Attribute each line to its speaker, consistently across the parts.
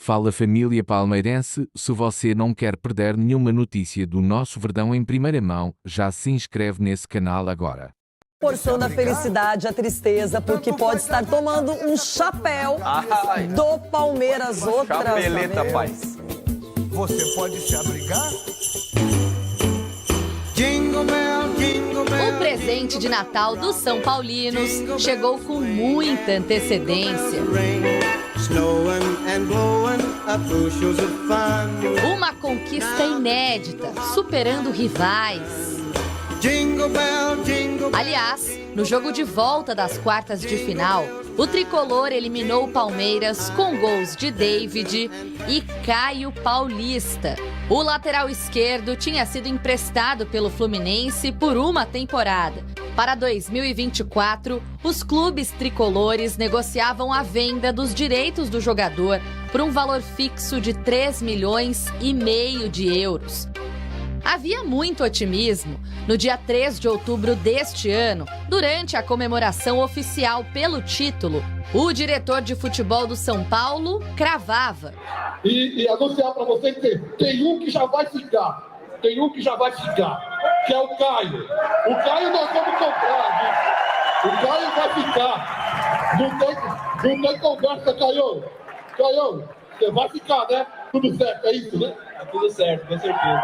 Speaker 1: Fala família palmeirense, se você não quer perder nenhuma notícia do nosso Verdão em primeira mão, já se inscreve nesse canal agora.
Speaker 2: Porção da felicidade, a tristeza, porque pode estar tomando um chapéu do Palmeiras outra vez.
Speaker 3: Chapeleta, pai.
Speaker 4: Você pode se abrigar?
Speaker 5: O presente de Natal dos São Paulinos chegou com muita antecedência. Uma conquista inédita, superando rivais. Aliás, no jogo de volta das quartas de final, o tricolor eliminou o Palmeiras com gols de David e Caio Paulista. O lateral esquerdo tinha sido emprestado pelo Fluminense por uma temporada. Para 2024, os clubes tricolores negociavam a venda dos direitos do jogador por um valor fixo de 3,5 milhões de euros. Havia muito otimismo. No dia 3 de outubro deste ano, durante a comemoração oficial pelo título, o diretor de futebol do São Paulo cravava.
Speaker 6: E anunciar para você que tem um que já vai ficar. Tem um que já vai ficar, que é o Caio. O Caio nós vamos comprar, viu? O Caio vai ficar. Não tem conversa, Caio. Caio, você vai ficar, né? Tudo certo, é isso, né?
Speaker 3: Tá tudo certo, com certeza.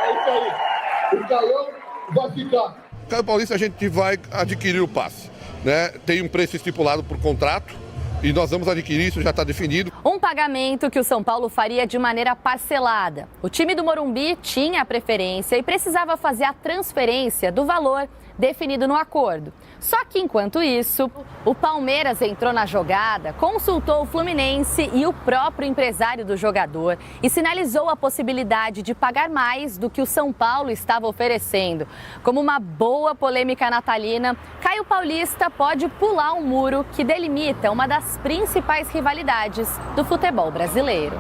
Speaker 6: É isso aí. O Caio vai ficar.
Speaker 7: Caio Paulista, a gente vai adquirir o passe, né? Tem um preço estipulado por contrato e nós vamos adquirir, isso já está definido.
Speaker 5: Um pagamento que o São Paulo faria de maneira parcelada. O time do Morumbi tinha a preferência e precisava fazer a transferência do valor definido no acordo. Só que, enquanto isso, o Palmeiras entrou na jogada, consultou o Fluminense e o próprio empresário do jogador e sinalizou a possibilidade de pagar mais do que o São Paulo estava oferecendo. Como uma boa polêmica natalina, Caio Paulista pode pular um muro que delimita uma das principais rivalidades do futebol brasileiro.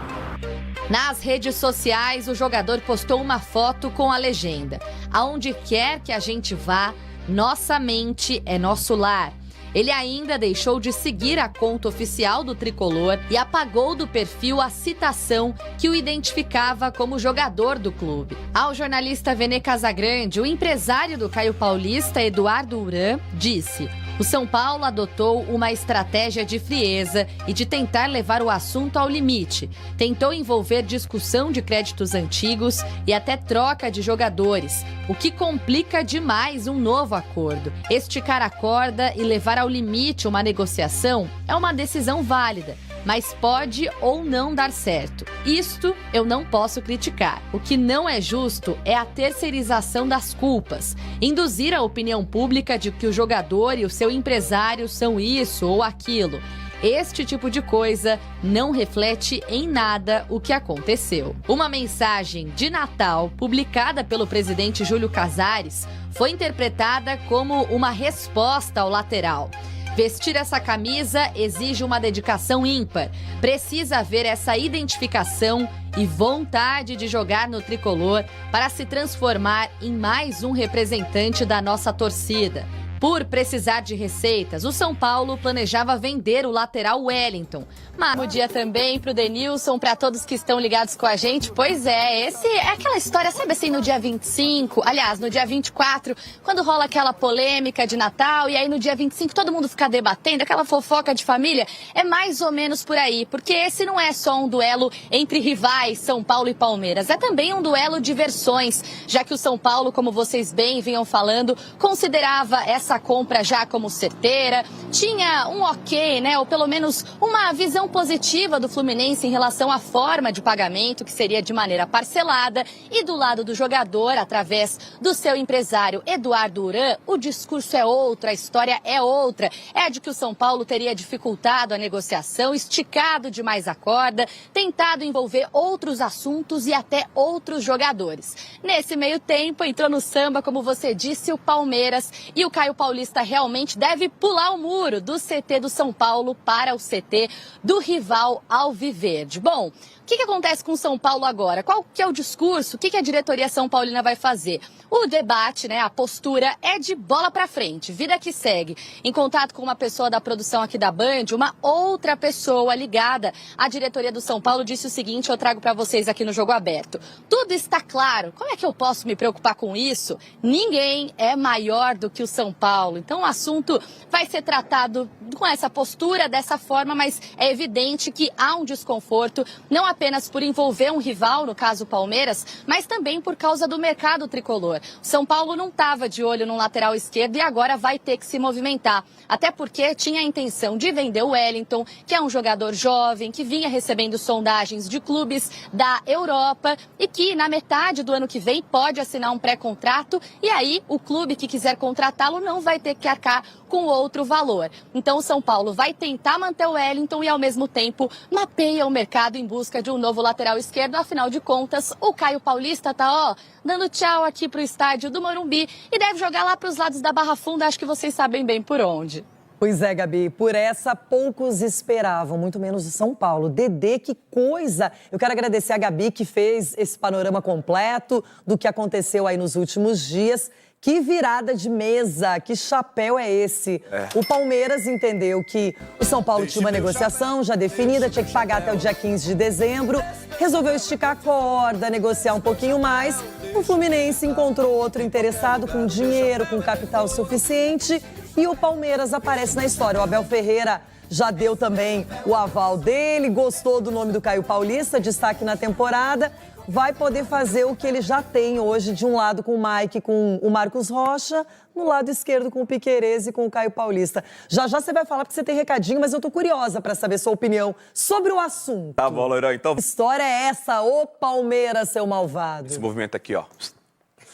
Speaker 5: Nas redes sociais, o jogador postou uma foto com a legenda: "Aonde quer que a gente vá, nossa mente é nosso lar". Ele ainda deixou de seguir a conta oficial do tricolor e apagou do perfil a citação que o identificava como jogador do clube. Ao jornalista Vene Casagrande, o empresário do Caio Paulista, Eduardo Uran, disse: "O São Paulo adotou uma estratégia de frieza e de tentar levar o assunto ao limite. Tentou envolver discussão de créditos antigos e até troca de jogadores, o que complica demais um novo acordo. Esticar a corda e levar ao limite uma negociação é uma decisão válida, mas pode ou não dar certo. Isto eu não posso criticar. O que não é justo é a terceirização das culpas, induzir a opinião pública de que o jogador e o seu empresário são isso ou aquilo. Este tipo de coisa não reflete em nada o que aconteceu". Uma mensagem de Natal publicada pelo presidente Júlio Casares foi interpretada como uma resposta ao lateral. Vestir essa camisa exige uma dedicação ímpar. Precisa haver essa identificação e vontade de jogar no tricolor para se transformar em mais um representante da nossa torcida. Por precisar de receitas, o São Paulo planejava vender o lateral Wellington. Mas bom dia também para o Denilson, para todos que estão ligados com a gente. Pois é, esse é aquela história, sabe assim, no dia 25, aliás, no dia 24, quando rola aquela polêmica de Natal, e aí no dia 25 todo mundo fica debatendo, aquela fofoca de família, é mais ou menos por aí, porque esse não é só um duelo entre rivais, São Paulo e Palmeiras, é também um duelo de versões, já que o São Paulo, como vocês bem vinham falando, considerava essa compra já como certeira, tinha um ok, né, ou pelo menos uma visão positiva do Fluminense em relação à forma de pagamento, que seria de maneira parcelada, e do lado do jogador, através do seu empresário Eduardo Uran, o discurso é outro, a história é outra, é de que o São Paulo teria dificultado a negociação, esticado demais a corda, tentado envolver outros assuntos e até outros jogadores. Nesse meio tempo, entrou no samba, como você disse, o Palmeiras, e o Caio Paulista realmente deve pular o muro do CT do São Paulo para o CT do rival Alviverde. Bom, o que acontece com o São Paulo agora? Qual que é o discurso? O que a diretoria São Paulina vai fazer? O debate, né, a postura é de bola para frente, vida que segue. Em contato com uma pessoa da produção aqui da Band, uma outra pessoa ligada à diretoria do São Paulo disse o seguinte, eu trago para vocês aqui no Jogo Aberto. Tudo está claro. Como é que eu posso me preocupar com isso? Ninguém é maior do que o São Paulo. Então o assunto vai ser tratado com essa postura, dessa forma, mas é evidente que há um desconforto, não apenas por envolver um rival, no caso o Palmeiras, mas também por causa do mercado tricolor. O São Paulo não estava de olho no lateral esquerdo e agora vai ter que se movimentar. Até porque tinha a intenção de vender o Wellington, que é um jogador jovem, que vinha recebendo sondagens de clubes da Europa e que na metade do ano que vem pode assinar um pré-contrato e aí o clube que quiser contratá-lo não vai ter que arcar com outro valor. Então o São Paulo vai tentar manter o Wellington e ao mesmo tempo mapeia o mercado em busca de um novo lateral esquerdo. Afinal de contas, o Caio Paulista tá, dando tchau aqui pro estádio do Morumbi e deve jogar lá pros lados da Barra Funda, acho que vocês sabem bem por onde.
Speaker 2: Pois é, Gabi, por essa poucos esperavam, muito menos o São Paulo. Dedê, que coisa! Eu quero agradecer a Gabi que fez esse panorama completo do que aconteceu aí nos últimos dias. Que virada de mesa, que chapéu é esse? O Palmeiras entendeu que o São Paulo tinha uma negociação já definida, tinha que pagar até o dia 15 de dezembro, resolveu esticar a corda, negociar um pouquinho mais. O Fluminense encontrou outro interessado com dinheiro, com capital suficiente e o Palmeiras aparece na história. O Abel Ferreira já deu também o aval dele, gostou do nome do Caio Paulista, destaque na temporada. Vai poder fazer o que ele já tem hoje, de um lado com o Mike, com o Marcos Rocha, no lado esquerdo com o Piquerez e com o Caio Paulista. Já você vai falar porque você tem recadinho, mas eu tô curiosa para saber sua opinião sobre o assunto.
Speaker 3: Tá bom, Loirão, então...
Speaker 2: Que história é essa, ô Palmeiras, seu malvado?
Speaker 3: Esse movimento aqui,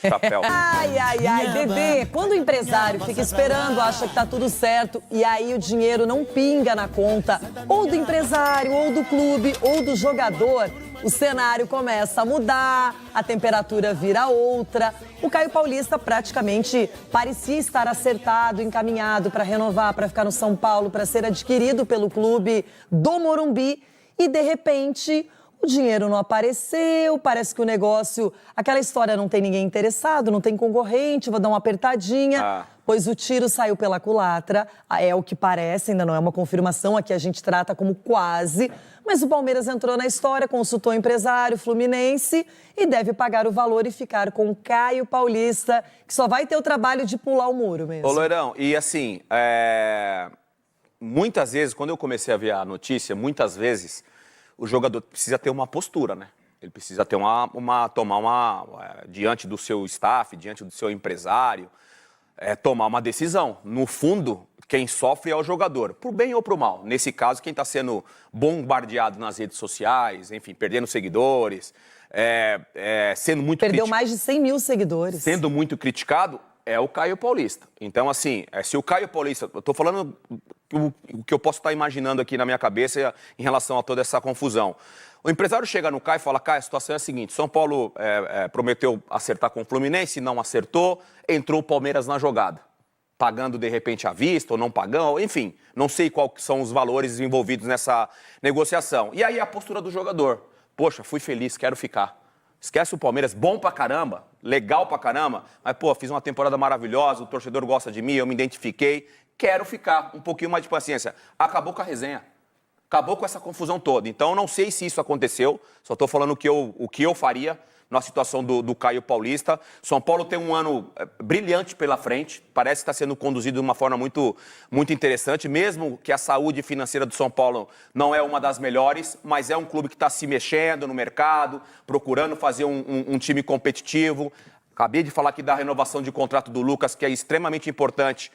Speaker 3: chapéu.
Speaker 2: Ai, bebê, quando o empresário fica esperando, acha que tá tudo certo e aí o dinheiro não pinga na conta, ou do empresário, ou do clube, ou do jogador, o cenário começa a mudar, a temperatura vira outra. O Caio Paulista praticamente parecia estar acertado, encaminhado para renovar, para ficar no São Paulo, para ser adquirido pelo clube do Morumbi e, de repente, o dinheiro não apareceu, parece que o negócio... Aquela história, não tem ninguém interessado, não tem concorrente, vou dar uma apertadinha... Pois o tiro saiu pela culatra, é o que parece, ainda não é uma confirmação, aqui a gente trata como quase, mas o Palmeiras entrou na história, consultou o empresário Fluminense e deve pagar o valor e ficar com o Caio Paulista, que só vai ter o trabalho de pular o muro mesmo.
Speaker 3: Ô, Loirão, e assim, muitas vezes, quando eu comecei a ver a notícia, muitas vezes o jogador precisa ter uma postura, né? Ele precisa ter diante do seu staff, diante do seu empresário, tomar uma decisão. No fundo, quem sofre é o jogador, pro bem ou pro mal. Nesse caso, quem está sendo bombardeado nas redes sociais, enfim, perdendo seguidores, sendo muito...
Speaker 2: Perdeu mais de 100 mil seguidores.
Speaker 3: Sendo muito criticado, é o Caio Paulista. Então, assim, se o Caio Paulista... Eu estou falando o que eu posso estar imaginando aqui na minha cabeça em relação a toda essa confusão. O empresário chega no Caio e fala, Caio, a situação é a seguinte, São Paulo prometeu acertar com o Fluminense, não acertou, entrou o Palmeiras na jogada, pagando de repente à vista ou não pagando, enfim, não sei quais são os valores envolvidos nessa negociação. E aí a postura do jogador, poxa, fui feliz, quero ficar. Esquece o Palmeiras, bom pra caramba, legal pra caramba, mas fiz uma temporada maravilhosa, o torcedor gosta de mim, eu me identifiquei, quero ficar, um pouquinho mais de paciência. Acabou com a resenha. Acabou com essa confusão toda. Então, não sei se isso aconteceu. Só estou falando o que eu faria na situação do Caio Paulista. São Paulo tem um ano brilhante pela frente. Parece que está sendo conduzido de uma forma muito, muito interessante. Mesmo que a saúde financeira do São Paulo não é uma das melhores, mas é um clube que está se mexendo no mercado, procurando fazer um time competitivo. Acabei de falar aqui da renovação de contrato do Lucas, que é extremamente importante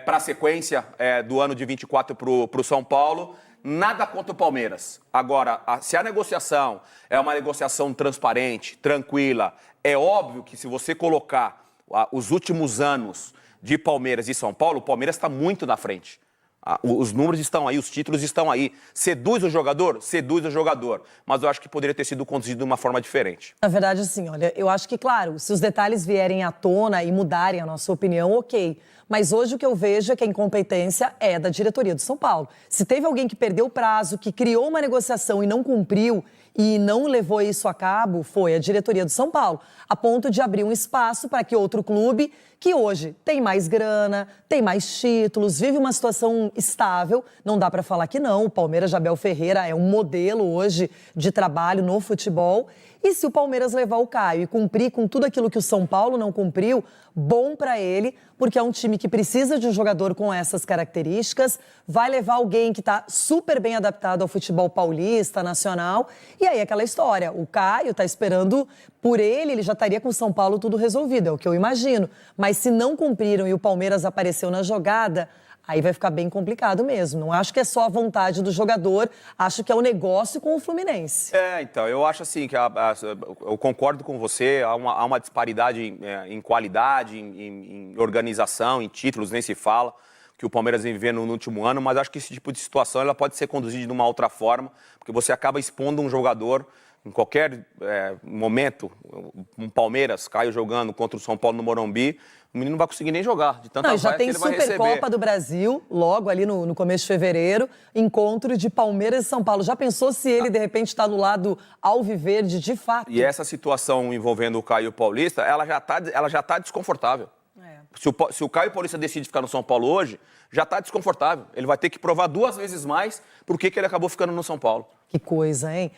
Speaker 3: para a sequência do ano de 24 para o São Paulo. Nada contra o Palmeiras. Agora, se a negociação é uma negociação transparente, tranquila, é óbvio que se você colocar os últimos anos de Palmeiras e São Paulo, o Palmeiras está muito na frente. Os números estão aí, os títulos estão aí. Seduz o jogador? Seduz o jogador. Mas eu acho que poderia ter sido conduzido de uma forma diferente.
Speaker 2: Na verdade, assim, olha, eu acho que, claro, se os detalhes vierem à tona e mudarem a nossa opinião, ok. Mas hoje o que eu vejo é que a incompetência é da diretoria do São Paulo. Se teve alguém que perdeu o prazo, que criou uma negociação e não cumpriu e não levou isso a cabo, foi a diretoria do São Paulo, a ponto de abrir um espaço para que outro clube, que hoje tem mais grana, tem mais títulos, vive uma situação estável, não dá para falar que não, o Palmeiras de Abel Ferreira é um modelo hoje de trabalho no futebol. E se o Palmeiras levar o Caio e cumprir com tudo aquilo que o São Paulo não cumpriu, bom para ele, porque é um time que precisa de um jogador com essas características, vai levar alguém que está super bem adaptado ao futebol paulista, nacional, e aí aquela história, o Caio está esperando por ele já estaria com o São Paulo tudo resolvido, é o que eu imagino. Mas se não cumpriram e o Palmeiras apareceu na jogada, aí vai ficar bem complicado mesmo. Não acho que é só a vontade do jogador, acho que é o negócio com o Fluminense.
Speaker 3: Então, eu acho assim, que eu concordo com você, há uma disparidade em qualidade, em organização, em títulos, nem se fala, que o Palmeiras vem vivendo no último ano, mas acho que esse tipo de situação ela pode ser conduzida de uma outra forma, porque você acaba expondo um jogador em qualquer momento, um Palmeiras, Caio jogando contra o São Paulo no Morumbi, o menino não vai conseguir nem jogar, de tanta
Speaker 2: já tem Supercopa do Brasil, logo ali no começo de fevereiro, encontro de Palmeiras e São Paulo. Já pensou se ele, de repente, está no lado alviverde de fato?
Speaker 3: E essa situação envolvendo o Caio Paulista, ela já tá desconfortável. Se o Caio Paulista decide ficar no São Paulo hoje, já está desconfortável. Ele vai ter que provar 2 vezes mais por que ele acabou ficando no São Paulo.
Speaker 2: Que coisa, hein?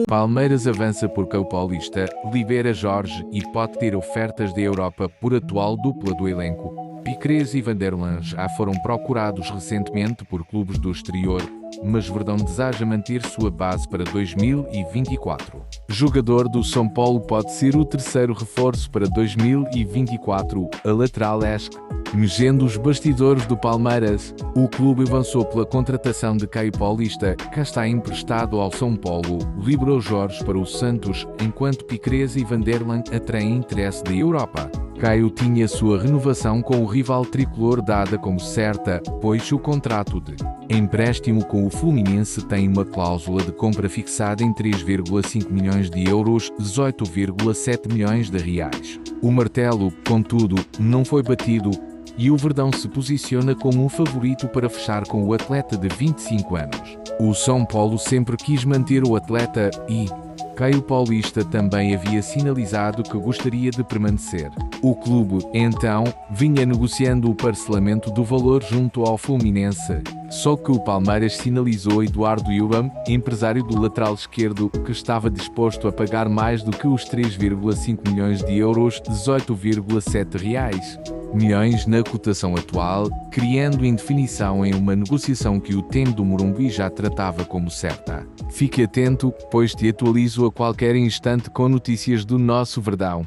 Speaker 1: Palmeiras avança por Caio Paulista, libera Jorge e pode ter ofertas da Europa por atual dupla do elenco. Piquerez e Vanderlan já foram procurados recentemente por clubes do exterior, mas Verdão deseja manter sua base para 2024. Jogador do São Paulo pode ser o terceiro reforço para 2024, a lateral Esque. Mexendo os bastidores do Palmeiras, o clube avançou pela contratação de Caio Paulista, que está emprestado ao São Paulo, liberou Jorge para o Santos, enquanto Piquerez e Vanderlan atraem interesse da Europa. Caio tinha sua renovação com o rival tricolor dada como certa, pois o contrato de empréstimo com o Fluminense tem uma cláusula de compra fixada em 3,5 milhões de euros, 18,7 milhões de reais. O martelo, contudo, não foi batido e o Verdão se posiciona como um favorito para fechar com o atleta de 25 anos. O São Paulo sempre quis manter o atleta e Caio Paulista também havia sinalizado que gostaria de permanecer. O clube, então, vinha negociando o parcelamento do valor junto ao Fluminense, só que o Palmeiras sinalizou Eduardo Yubam, empresário do lateral esquerdo, que estava disposto a pagar mais do que os 3,5 milhões de euros, 18,7 milhões na cotação atual, criando indefinição em uma negociação que o time do Morumbi já tratava como certa. Fique atento, pois te atualizo a qualquer instante com notícias do nosso Verdão.